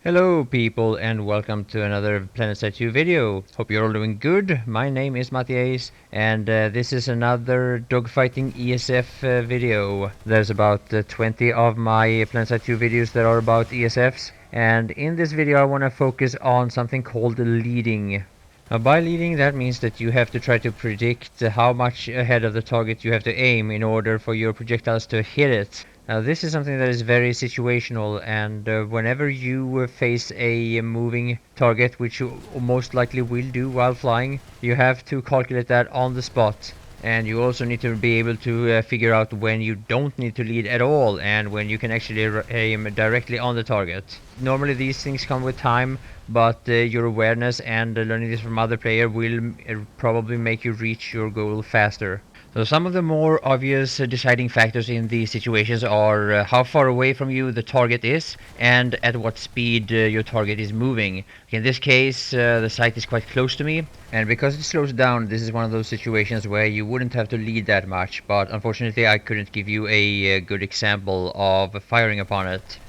Hello people and welcome to another Planetside 2 video. Hope you're all doing good. My name is MattiAce and this is another dogfighting ESF video. There's about 20 of my Planetside 2 videos that are about ESFs, and in this video I want to focus on something called leading. Now, by leading, that means that you have to try to predict how much ahead of the target you have to aim in order for your projectiles to hit it. Now, this is something that is very situational, and whenever you face a moving target, which you most likely will do while flying, you have to calculate that on the spot. And you also need to be able to figure out when you don't need to lead at all and when you can actually aim directly on the target. Normally these things come with time, but your awareness and learning this from other players will probably make you reach your goal faster. So some of the more obvious deciding factors in these situations are how far away from you the target is and at what speed your target is moving. In this case, the sight is quite close to me, and because it slows down, this is one of those situations where you wouldn't have to lead that much, but unfortunately I couldn't give you a good example of firing upon it.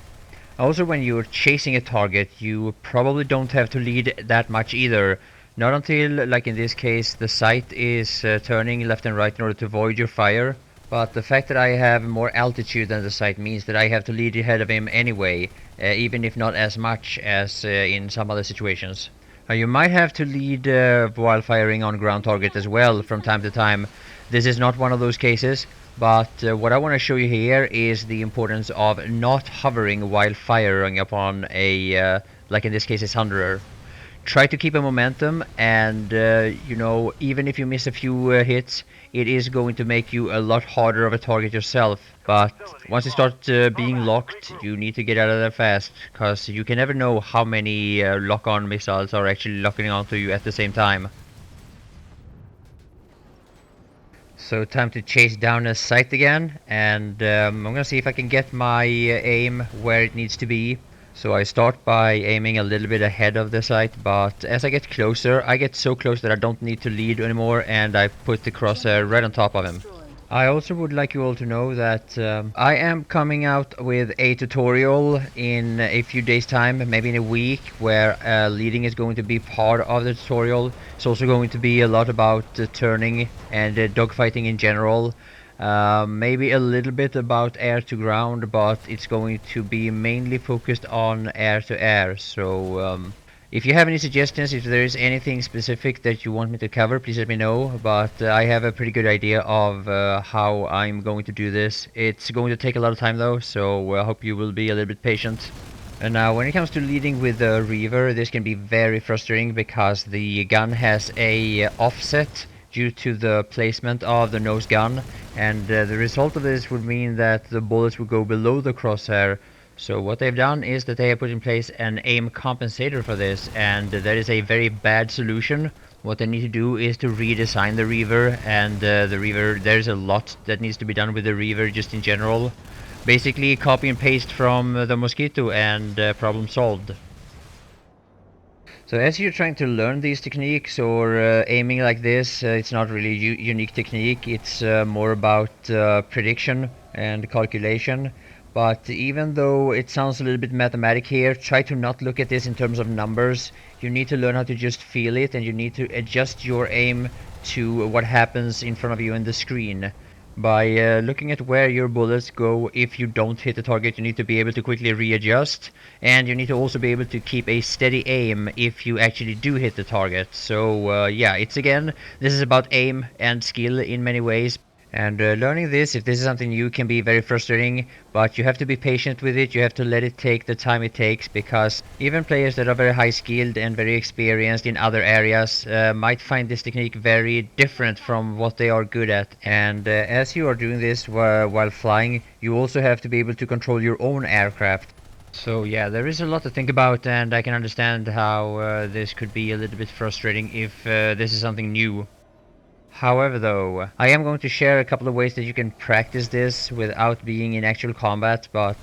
Also, when you're chasing a target, you probably don't have to lead that much either. Not until, like in this case, the sight is turning left and right in order to avoid your fire. But the fact that I have more altitude than the sight means that I have to lead ahead of him anyway, even if not as much as in some other situations. You might have to lead while firing on ground target as well from time to time. This is not one of those cases, but what I want to show you here is the importance of not hovering while firing upon a, like in this case, a Sunderer. Try to keep a momentum, and you know, even if you miss a few hits, it is going to make you a lot harder of a target yourself. But once you start being locked, you need to get out of there fast, because you can never know how many lock-on missiles are actually locking onto you at the same time. So time to chase down a sight again, and I'm gonna see if I can get my aim where it needs to be. So I start by aiming a little bit ahead of the sight, but as I get closer, I get so close that I don't need to lead anymore, and I put the crosshair right on top of him. I also would like you all to know that I am coming out with a tutorial in a few days time, maybe in a week, where leading is going to be part of the tutorial. It's also going to be a lot about turning and dogfighting in general. Maybe a little bit about air to ground, but it's going to be mainly focused on air to air. So if you have any suggestions, if there is anything specific that you want me to cover, please let me know. But I have a pretty good idea of how I'm going to do this. It's going to take a lot of time though, so I hope you will be a little bit patient. And now when it comes to leading with the Reaver, this can be very frustrating because the gun has a offset due to the placement of the nose gun, and the result of this would mean that the bullets would go below the crosshair. So what they've done is that they have put in place an aim compensator for this, and that is a very bad solution. What they need to do is to redesign the Reaver, and the Reaver, there's a lot that needs to be done with the Reaver just in general. Basically copy and paste from the Mosquito and problem solved. So as you're trying to learn these techniques or aiming like this, it's not really unique technique, it's more about prediction and calculation. But even though it sounds a little bit mathematic here, try to not look at this in terms of numbers. You need to learn how to just feel it, and you need to adjust your aim to what happens in front of you in the screen. By looking at where your bullets go if you don't hit the target, you need to be able to quickly readjust, and you need to also be able to keep a steady aim if you actually do hit the target. So yeah, it's again, this is about aim and skill in many ways. And learning this, if this is something new, can be very frustrating, but you have to be patient with it. You have to let it take the time it takes, because even players that are very high skilled and very experienced in other areas might find this technique very different from what they are good at. And as you are doing this while flying, you also have to be able to control your own aircraft. So yeah, there is a lot to think about, and I can understand how this could be a little bit frustrating if this is something new. However though, I am going to share a couple of ways that you can practice this without being in actual combat, but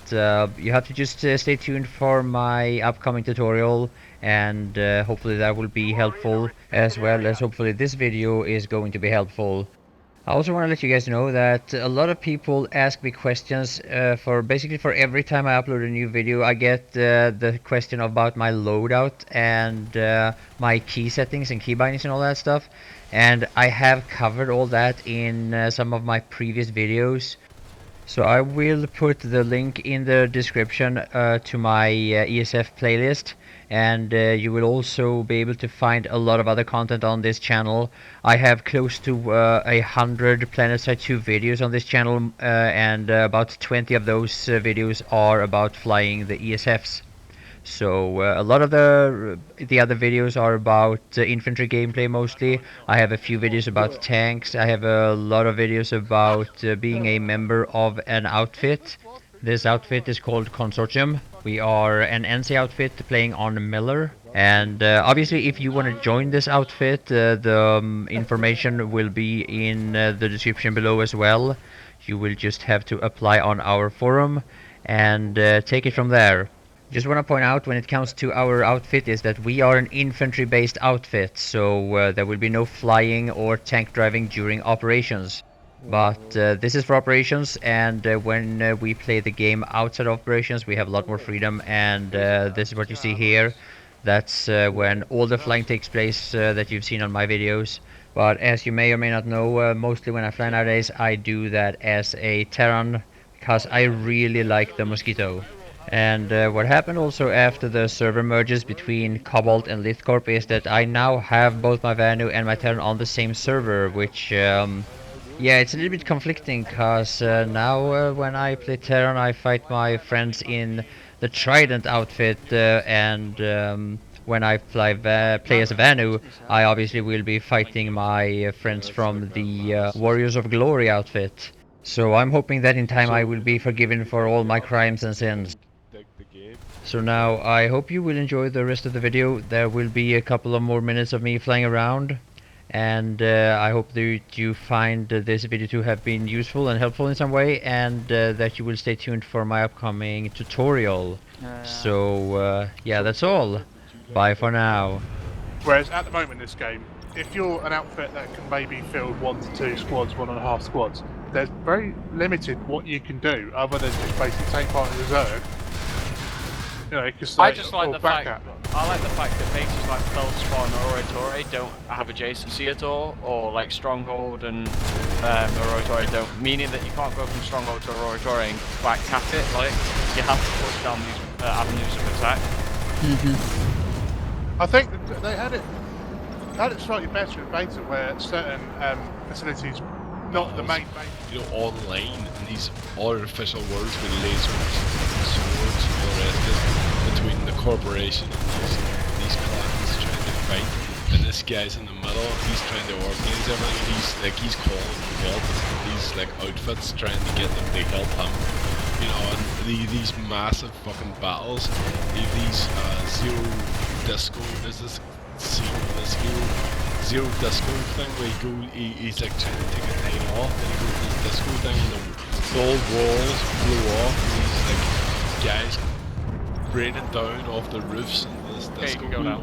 you have to just stay tuned for my upcoming tutorial, and hopefully that will be helpful, as well as hopefully this video is going to be helpful. I also want to let you guys know that a lot of people ask me questions for basically for every time I upload a new video. I get the question about my loadout and my key settings and key bindings and all that stuff. And I have covered all that in some of my previous videos. So I will put the link in the description to my ESF playlist, and you will also be able to find a lot of other content on this channel. I have close to 100 Planetside 2 videos on this channel, and about 20 of those videos are about flying the ESFs. So a lot of the other videos are about infantry gameplay mostly. I have a few videos about tanks. I have a lot of videos about being a member of an outfit. This outfit is called Consortium. We are an NC outfit playing on Miller. And obviously if you want to join this outfit, the information will be in the description below as well. You will just have to apply on our forum and take it from there. Just want to point out when it comes to our outfit is that we are an infantry based outfit, so there will be no flying or tank driving during operations. But this is for operations, and when we play the game outside of operations we have a lot more freedom, and this is what you see here. That's when all the flying takes place that you've seen on my videos. But as you may or may not know, mostly when I fly nowadays I do that as a Terran, because I really like the Mosquito. And what happened also after the server merges between Cobalt and Lithcorp is that I now have both my Vanu and my Terran on the same server, which yeah, it's a little bit conflicting, because now when I play Terran I fight my friends in the Trident outfit, and when I play as a Vanu I obviously will be fighting my friends from the Warriors of Glory outfit. So I'm hoping that in time I will be forgiven for all my crimes and sins. So now I hope you will enjoy the rest of the video. There will be a couple of more minutes of me flying around, and I hope that you find this video to have been useful and helpful in some way, and that you will stay tuned for my upcoming tutorial. So yeah, that's all. Bye for now. Whereas at the moment in this game, if you're an outfit that can maybe field 1 to 2 squads, 1.5 squads, there's very limited what you can do other than just basically take part in reserve. You know, because I just like the fact that bases like Feldspar and Rotary don't have adjacency at all, or like Stronghold and Rotary don't, meaning that you can't go from Stronghold to Rotary and quite cap it. Like you have to push down these avenues of attack. I think that they had it slightly better in beta, where certain facilities, not the main base. You know, online in these artificial worlds with lasers, swords, and all the rest of it, between the corporation and these clans trying to fight, and this guy's in the middle. He's trying to organise everything. He's calling for help. These like outfits trying to get them to help him. You know, and these massive fucking battles. These zero disco. There's this scene with this zero disco thing where he's like trying to take a night off, and he goes to this disco thing, and the old walls blow off, and these like guys raining down off the roofs and this disco. You can go now.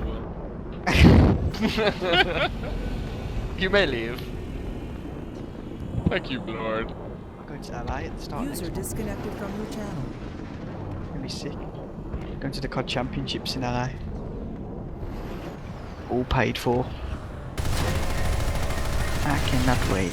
You may leave. Thank you, Lord. I'm going to LA at the start. User disconnected from your channel. Gonna be sick. Going to the COD Championships in LA. All paid for. I cannot wait.